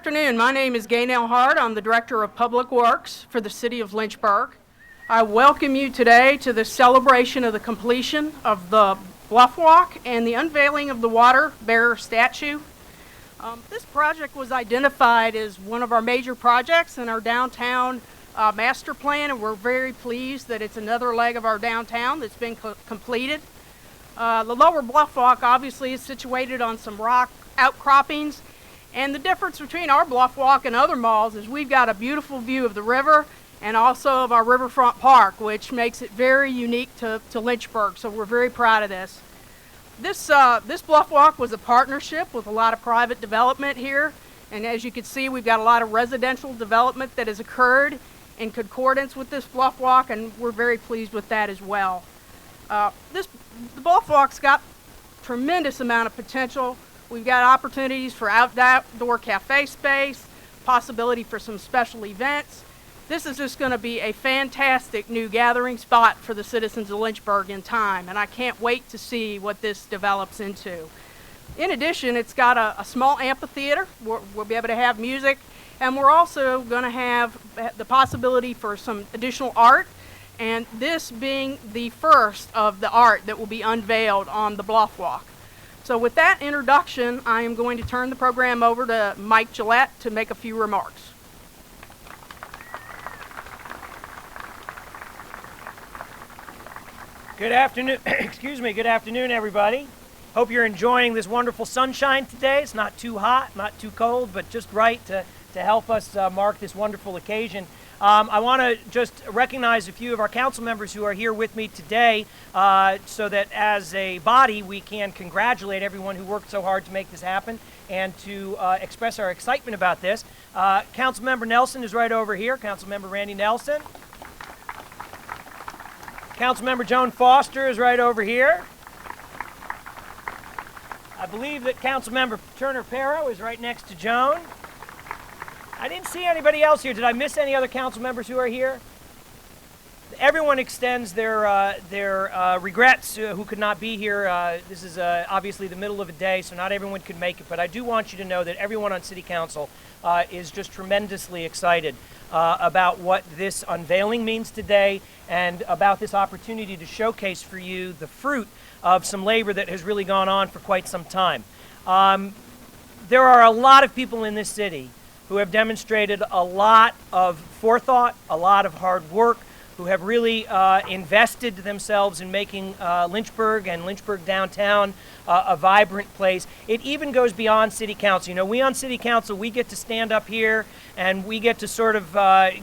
afternoon. My name is Gaynell Hart. I'm the Director of Public Works for the City of Lynchburg. I welcome you today to the celebration of the completion of the Bluff Walk and the unveiling of the Water Bearer statue. This project was identified as one of our major projects in our downtown master plan, and we're very pleased that it's another leg of our downtown that's been completed. The lower Bluff Walk obviously is situated on some rock outcroppings, and the difference between our Bluff Walk and other malls is we've got a beautiful view of the river and also of our riverfront park, which makes it very unique to Lynchburg, so we're very proud of this. This Bluff Walk was a partnership with a lot of private development here, and as you can see, we've got a lot of residential development that has occurred in concordance with this Bluff Walk, and we're very pleased with that as well. The Bluff Walk's got tremendous amount of potential. We've got opportunities for outdoor cafe space, possibility for some special events. This is just going to be a fantastic new gathering spot for the citizens of Lynchburg in time, and I can't wait to see what this develops into. In addition, it's got a small amphitheater. We'll be able to have music, and we're also going to have the possibility for some additional art, and this being the first of the art that will be unveiled on the Bluff Walk. So with that introduction, I am going to turn the program over to Mike Gillette to make a few remarks. Good afternoon, good afternoon everybody. Hope you're enjoying this wonderful sunshine today. It's not too hot, not too cold, but just right to help us mark this wonderful occasion. I want to just recognize a few of our council members who are here with me today so that as a body we can congratulate everyone who worked so hard to make this happen and to express our excitement about this. Councilmember Nelson is right over here, Councilmember Randy Nelson. Councilmember Joan Foster is right over here. I believe that Councilmember Turner Pero is right next to Joan. I didn't see anybody else here. Did I miss any other council members who are here? Everyone extends their regrets who could not be here. This is obviously the middle of a day, so not everyone could make it, but I do want you to know that everyone on City Council is just tremendously excited about what this unveiling means today and about this opportunity to showcase for you the fruit of some labor that has really gone on for quite some time. There are a lot of people in this city who have demonstrated a lot of forethought, a lot of hard work, who have really invested themselves in making Lynchburg and Lynchburg downtown a vibrant place. It even goes beyond City Council. You know, we on City Council, we get to stand up here and we get to sort of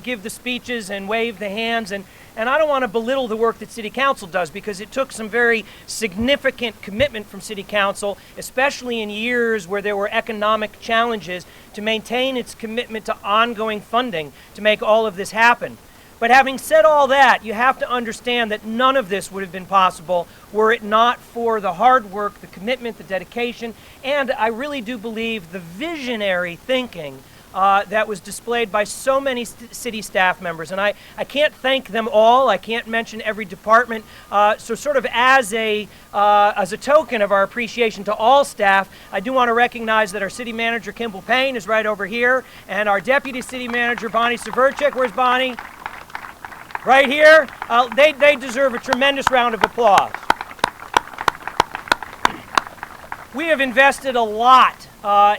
give the speeches and wave the hands, and I don't want to belittle the work that City Council does because it took some very significant commitment from City Council, especially in years where there were economic challenges, to maintain its commitment to ongoing funding to make all of this happen. But having said all that, you have to understand that none of this would have been possible were it not for the hard work, the commitment, the dedication, and I really do believe the visionary thinking that was displayed by so many city staff members. And I can't thank them all. I can't mention every department. So sort of as a token of our appreciation to all staff, I do want to recognize that our city manager, Kimball Payne, is right over here, and our deputy city manager, Bonnie Severchik. Where's Bonnie? Right here. They deserve a tremendous round of applause. We have invested a lot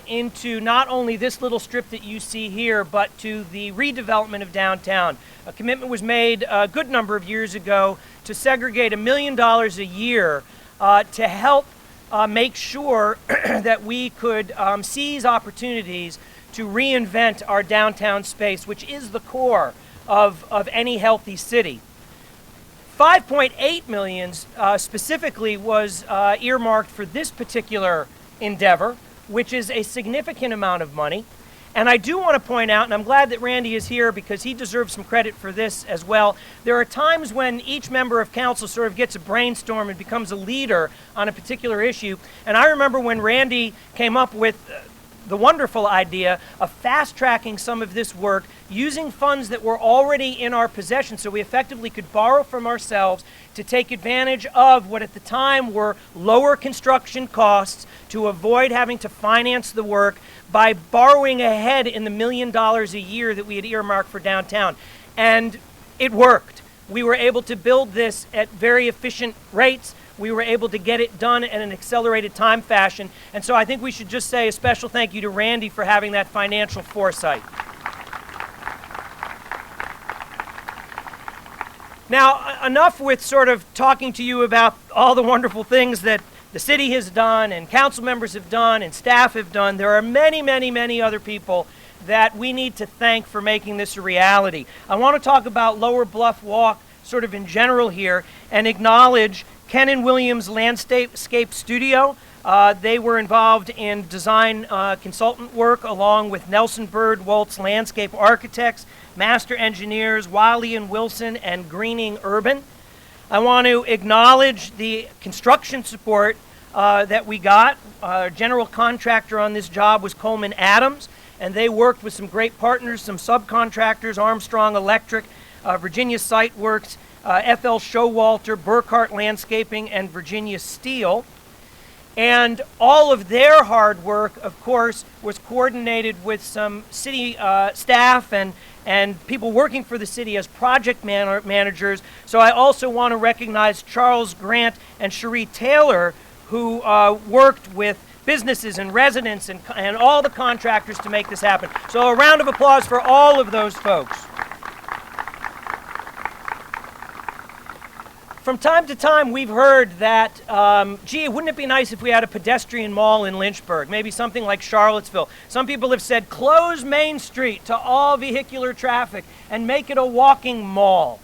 into not only this little strip that you see here, but to the redevelopment of downtown. A commitment was made a good number of years ago to segregate $1 million a year to help make sure that we could seize opportunities to reinvent our downtown space, which is the core of any healthy city. $5.8 million specifically was earmarked for this particular endeavor, which is a significant amount of money. And I do want to point out, and I'm glad that Randy is here because he deserves some credit for this as well, there are times when each member of council sort of gets a brainstorm and becomes a leader on a particular issue. And I remember when Randy came up with the wonderful idea of fast-tracking some of this work using funds that were already in our possession, so we effectively could borrow from ourselves to take advantage of what at the time were lower construction costs to avoid having to finance the work by borrowing ahead in the $1 million a year that we had earmarked for downtown. And it worked. We were able to build this at very efficient rates. We were able to get it done in an accelerated time fashion. And so I think we should just say a special thank you to Randy for having that financial foresight. Now, enough with sort of talking to you about all the wonderful things that the city has done and council members have done and staff have done. There are many, many, many other people that we need to thank for making this a reality. I want to talk about Lower Bluff Walk sort of in general here and acknowledge Ken and Williams Landscape Studio. They were involved in design consultant work along with Nelson Bird Waltz Landscape Architects, Master Engineers, Wiley and Wilson, and Greening Urban. I want to acknowledge the construction support that we got. Our general contractor on this job was Coleman Adams, and they worked with some great partners, some subcontractors, Armstrong Electric, Virginia Site Works, FL Showalter, Burkhart Landscaping, and Virginia Steel. And all of their hard work, of course, was coordinated with some city staff and people working for the city as project managers. So I also want to recognize Charles Grant and Cherie Taylor, who worked with businesses and residents and all the contractors to make this happen. So a round of applause for all of those folks. From time to time, we've heard that, gee, wouldn't it be nice if we had a pedestrian mall in Lynchburg, maybe something like Charlottesville. Some people have said, close Main Street to all vehicular traffic and make it a walking mall.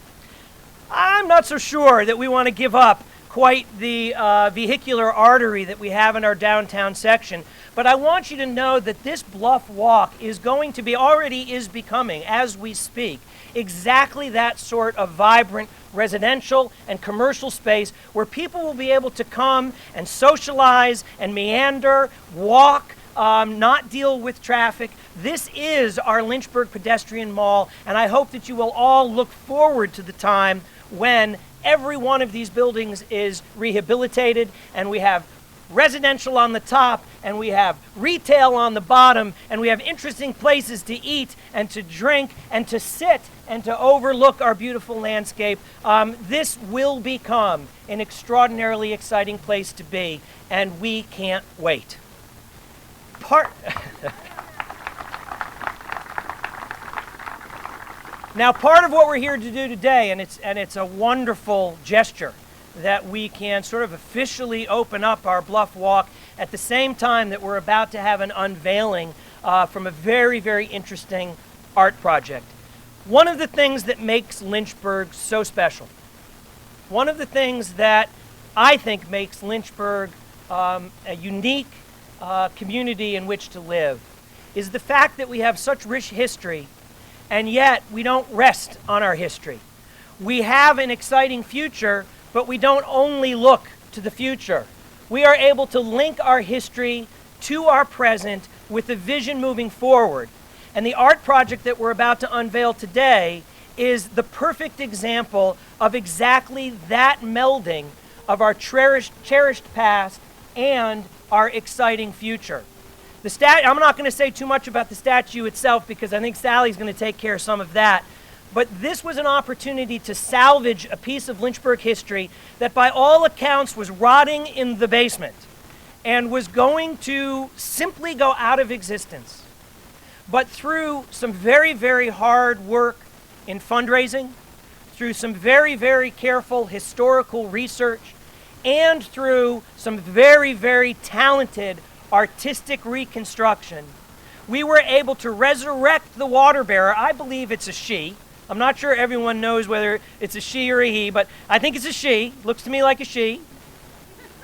I'm not so sure that we want to give up quite the vehicular artery that we have in our downtown section, but I want you to know that this Bluff Walk is going to be, already is becoming, as we speak, exactly that sort of vibrant residential and commercial space where people will be able to come and socialize and meander, walk, not deal with traffic. This is our Lynchburg Pedestrian Mall, and I hope that you will all look forward to the time when every one of these buildings is rehabilitated and we have residential on the top and we have retail on the bottom and we have interesting places to eat and to drink and to sit and to overlook our beautiful landscape. This will become an extraordinarily exciting place to be, and we can't wait. Now, part of what we're here to do today, and it's a wonderful gesture, that we can sort of officially open up our Bluff Walk at the same time that we're about to have an unveiling from a very, very interesting art project. One of the things that makes Lynchburg so special, one of the things that I think makes Lynchburg a unique community in which to live, is the fact that we have such rich history, and yet we don't rest on our history. We have an exciting future, but we don't only look to the future. We are able to link our history to our present with a vision moving forward. And the art project that we're about to unveil today is the perfect example of exactly that melding of our cherished past and our exciting future. I'm not going to say too much about the statue itself because I think Sally's going to take care of some of that. But this was an opportunity to salvage a piece of Lynchburg history that by all accounts was rotting in the basement and was going to simply go out of existence. But through some very, very hard work in fundraising, through some very, very careful historical research, and through some very, very talented artistic reconstruction, we were able to resurrect the water bearer. I believe it's a she. I'm not sure everyone knows whether it's a she or a he, but I think it's a she. Looks to me like a she.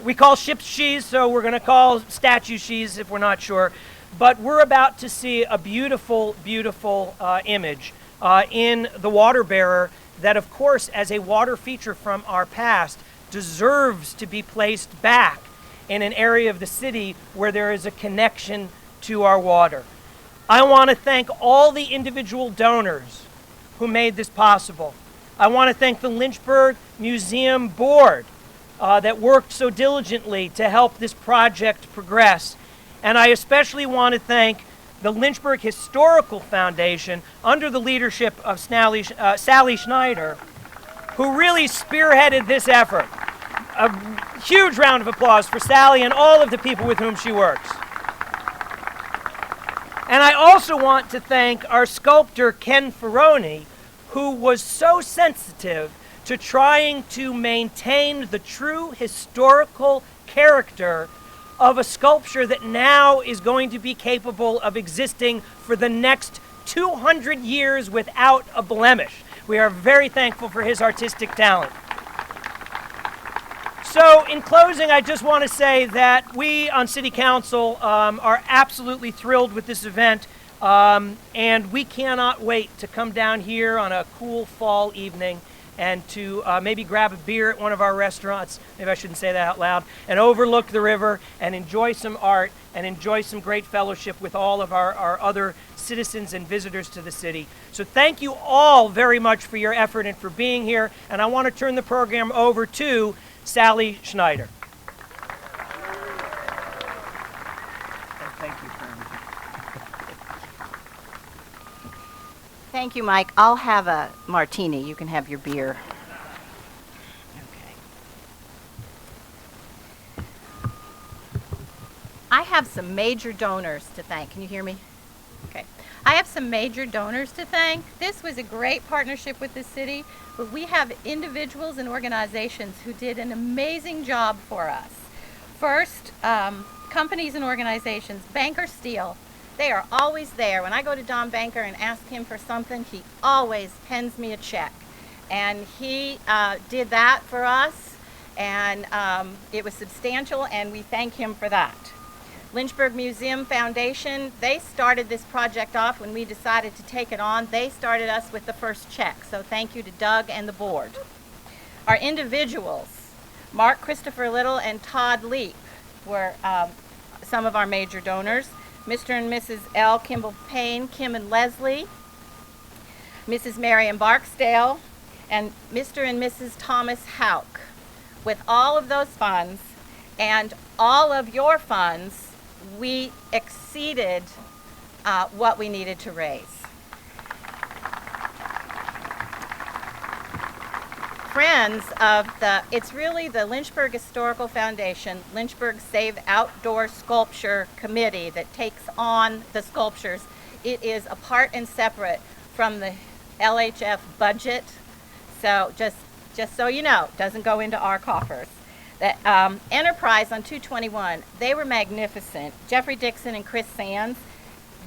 We call ships she's, so we're going to call statues she's if we're not sure. But we're about to see a beautiful, beautiful image in the water bearer that, of course, as a water feature from our past, deserves to be placed back in an area of the city where there is a connection to our water. I want to thank all the individual donors who made this possible. I want to thank the Lynchburg Museum Board that worked so diligently to help this project progress. And I especially want to thank the Lynchburg Historical Foundation under the leadership of Sally Schneider, who really spearheaded this effort. A huge round of applause for Sally and all of the people with whom she works. And I also want to thank our sculptor, Ken Ferroni, who was so sensitive to trying to maintain the true historical character of a sculpture that now is going to be capable of existing for the next 200 years without a blemish. We are very thankful for his artistic talent. So in closing, I just want to say that we on City Council are absolutely thrilled with this event, and we cannot wait to come down here on a cool fall evening and to maybe grab a beer at one of our restaurants, maybe I shouldn't say that out loud, and overlook the river and enjoy some art and enjoy some great fellowship with all of our other citizens and visitors to the city. So thank you all very much for your effort and for being here, and I want to turn the program over to Sally Schneider. Thank you for everything. Thank you, Mike. I'll have a martini. You can have your beer. Okay. I have some major donors to thank. Can you hear me? Okay. I have some major donors to thank. This was a great partnership with the city, but we have individuals and organizations who did an amazing job for us. First, companies and organizations, Banker Steel. They are always there. When I go to Don Banker and ask him for something, he always pens me a check. And he did that for us, and it was substantial, and we thank him for that. Lynchburg Museum Foundation, they started this project off when we decided to take it on. They started us with the first check, so thank you to Doug and the board. Our individuals, Mark Christopher Little and Todd Leap, were some of our major donors. Mr. and Mrs. L. Kimball Payne, Kim and Leslie, Mrs. Marion Barksdale, and Mr. and Mrs. Thomas Hauk. With all of those funds and all of your funds, we exceeded what we needed to raise. Friends of it's really the Lynchburg Historical Foundation, Lynchburg Save Outdoor Sculpture Committee that takes on the sculptures. It is apart and separate from the LHF budget. So just so you know, it doesn't go into our coffers. That Enterprise on 221, they were magnificent. Jeffrey Dixon and Chris Sands,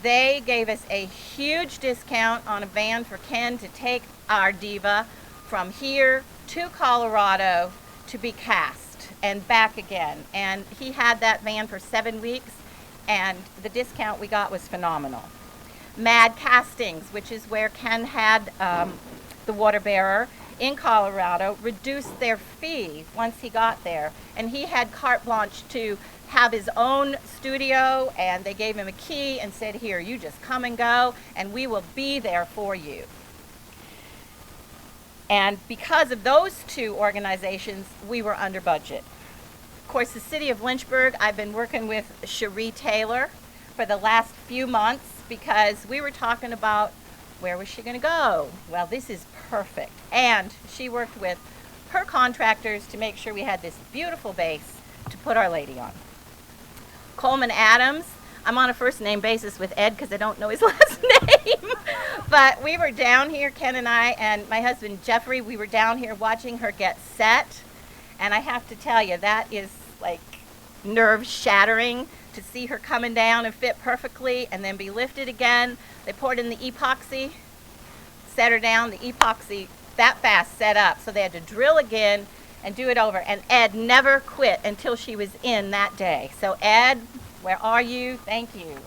they gave us a huge discount on a van for Ken to take our diva from here to Colorado to be cast and back again. And he had that van for 7 weeks, and the discount we got was phenomenal. Mad Castings, which is where Ken had the water bearer in Colorado, reduced their fee once he got there. And he had carte blanche to have his own studio, and they gave him a key and said, here, you just come and go, and we will be there for you. And because of those two organizations, we were under budget. Of course, the city of Lynchburg, I've been working with Cherie Taylor for the last few months because we were talking about where was she going to go? Well, this is perfect. And she worked with her contractors to make sure we had this beautiful base to put Our Lady on. Coleman Adams, I'm on a first name basis with Ed because I don't know his last name. But we were down here, Ken and I, and my husband Jeffrey, we were down here watching her get set. And I have to tell you, that is like nerve shattering to see her coming down and fit perfectly and then be lifted again. They poured in the epoxy, set her down, the epoxy that fast set up. So they had to drill again and do it over. And Ed never quit until she was in that day. So Ed, where are you? Thank you.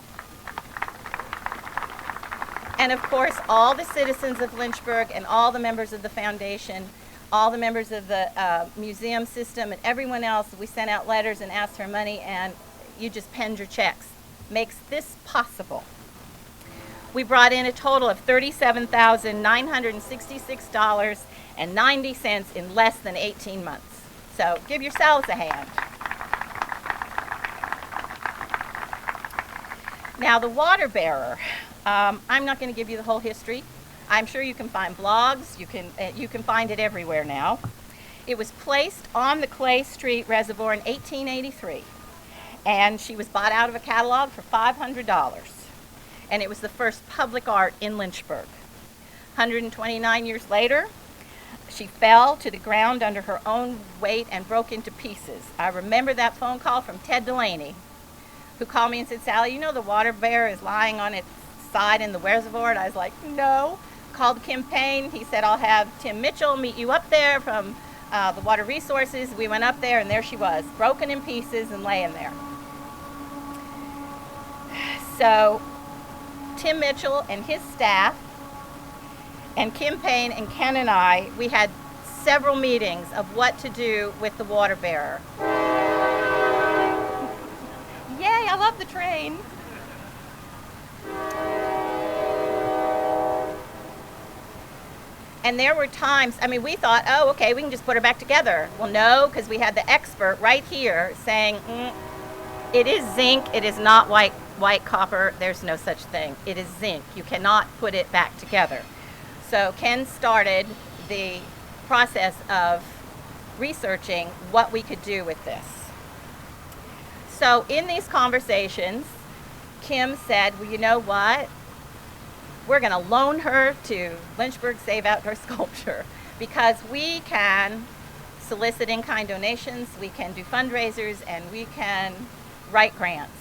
And of course, all the citizens of Lynchburg and all the members of the foundation, all the members of the museum system and everyone else, we sent out letters and asked for money, and you just penned your checks. makes this possible. We brought in a total of $37,966.90 in less than 18 months. So give yourselves a hand. Now the water bearer, I'm not going to give you the whole history. I'm sure you can find blogs, you can find it everywhere now. It was placed on the Clay Street Reservoir in 1883, and she was bought out of a catalog for $500. And it was the first public art in Lynchburg. 129 years later, she fell to the ground under her own weight and broke into pieces. I remember that phone call from Ted Delaney, who called me and said, "Sally, you know the water bearer is lying on its side in the reservoir?" And I was like, "No." Called Kim Payne. He said, "I'll have Tim Mitchell meet you up there from the Water Resources." We went up there, and there she was, broken in pieces and laying there. So Tim Mitchell and his staff and Kim Payne and Ken and I, we had several meetings of what to do with the water bearer. Yay, I love the train. And there were times, I mean, we thought, oh, okay, we can just put her back together. Well, no, because we had the expert right here saying, it is zinc, it is not white copper, there's no such thing. It is zinc. You cannot put it back together. So Ken started the process of researching what we could do with this. So in these conversations, Kim said, well, you know what? We're going to loan her to Lynchburg Save Outdoor Sculpture because we can solicit in-kind donations, we can do fundraisers, and we can write grants.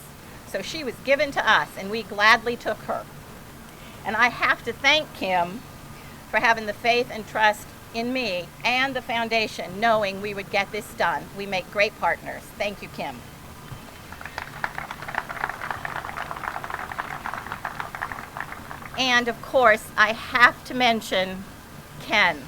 So she was given to us, and we gladly took her. And I have to thank Kim for having the faith and trust in me and the foundation, knowing we would get this done. We make great partners. Thank you, Kim. And of course, I have to mention Ken.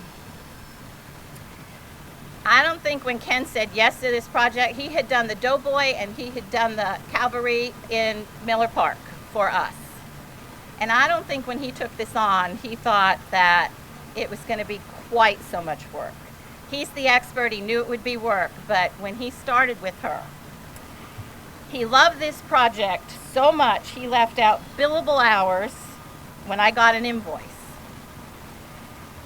I don't think when Ken said yes to this project, he had done the Doughboy and he had done the Calvary in Miller Park for us. And I don't think when he took this on, he thought that it was going to be quite so much work. He's the expert, he knew it would be work, but when he started with her, he loved this project so much, he left out billable hours when I got an invoice.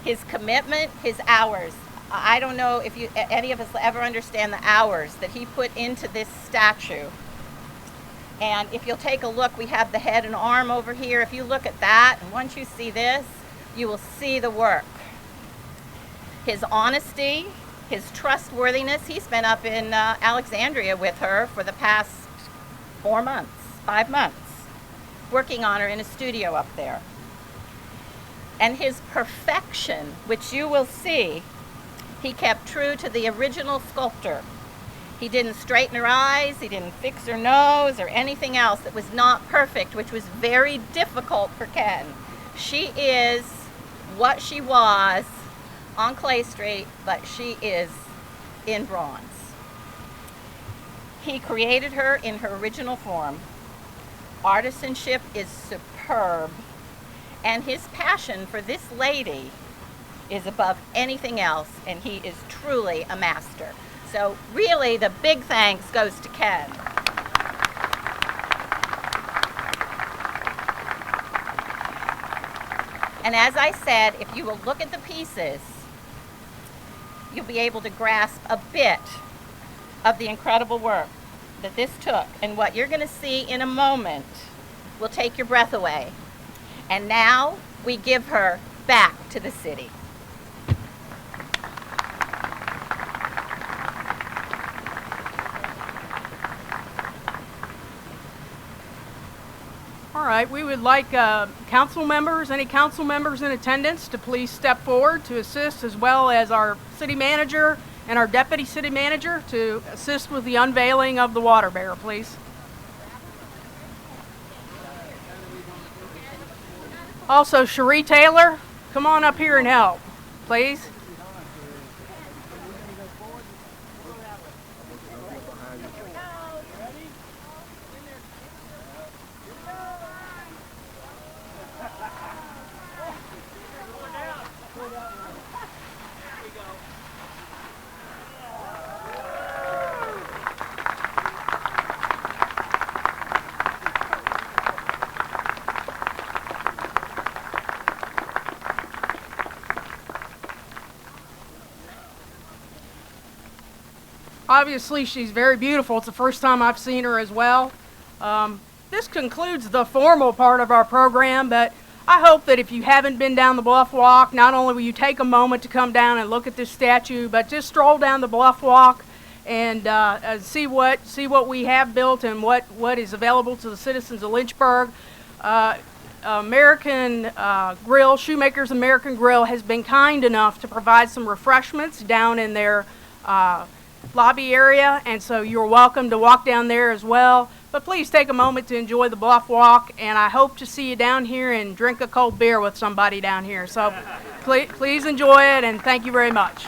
His commitment, his hours. I don't know if any of us ever understand the hours that he put into this statue. And if you'll take a look, we have the head and arm over here. If you look at that, and once you see this, you will see the work. His honesty, his trustworthiness. He's been up in Alexandria with her for the past 5 months, working on her in a studio up there. And his perfection, which you will see, he kept true to the original sculptor. He didn't straighten her eyes, he didn't fix her nose or anything else that was not perfect, which was very difficult for Ken. She is what she was on Clay Street, but she is in bronze. He created her in her original form. Artisanship is superb, and his passion for this lady is above anything else, and he is truly a master. So really, the big thanks goes to Ken. And as I said, if you will look at the pieces, you'll be able to grasp a bit of the incredible work that this took. And what you're going to see in a moment will take your breath away. And now we give her back to the city. All right, we would like council members, any council members in attendance to please step forward to assist, as well as our city manager and our deputy city manager to assist with the unveiling of the water bearer, please. Also, Cherie Taylor, come on up here and help, please. Obviously, she's very beautiful. It's the first time I've seen her as well. This concludes the formal part of our program, but I hope that if you haven't been down the Bluff Walk, not only will you take a moment to come down and look at this statue, but just stroll down the Bluff Walk and see what we have built and what is available to the citizens of Lynchburg. American Grill, Shoemaker's American Grill, has been kind enough to provide some refreshments down in their lobby area, and so you're welcome to walk down there as well. But please take a moment to enjoy the Bluff Walk, and I hope to see you down here and drink a cold beer with somebody down here. So please enjoy it, and thank you very much.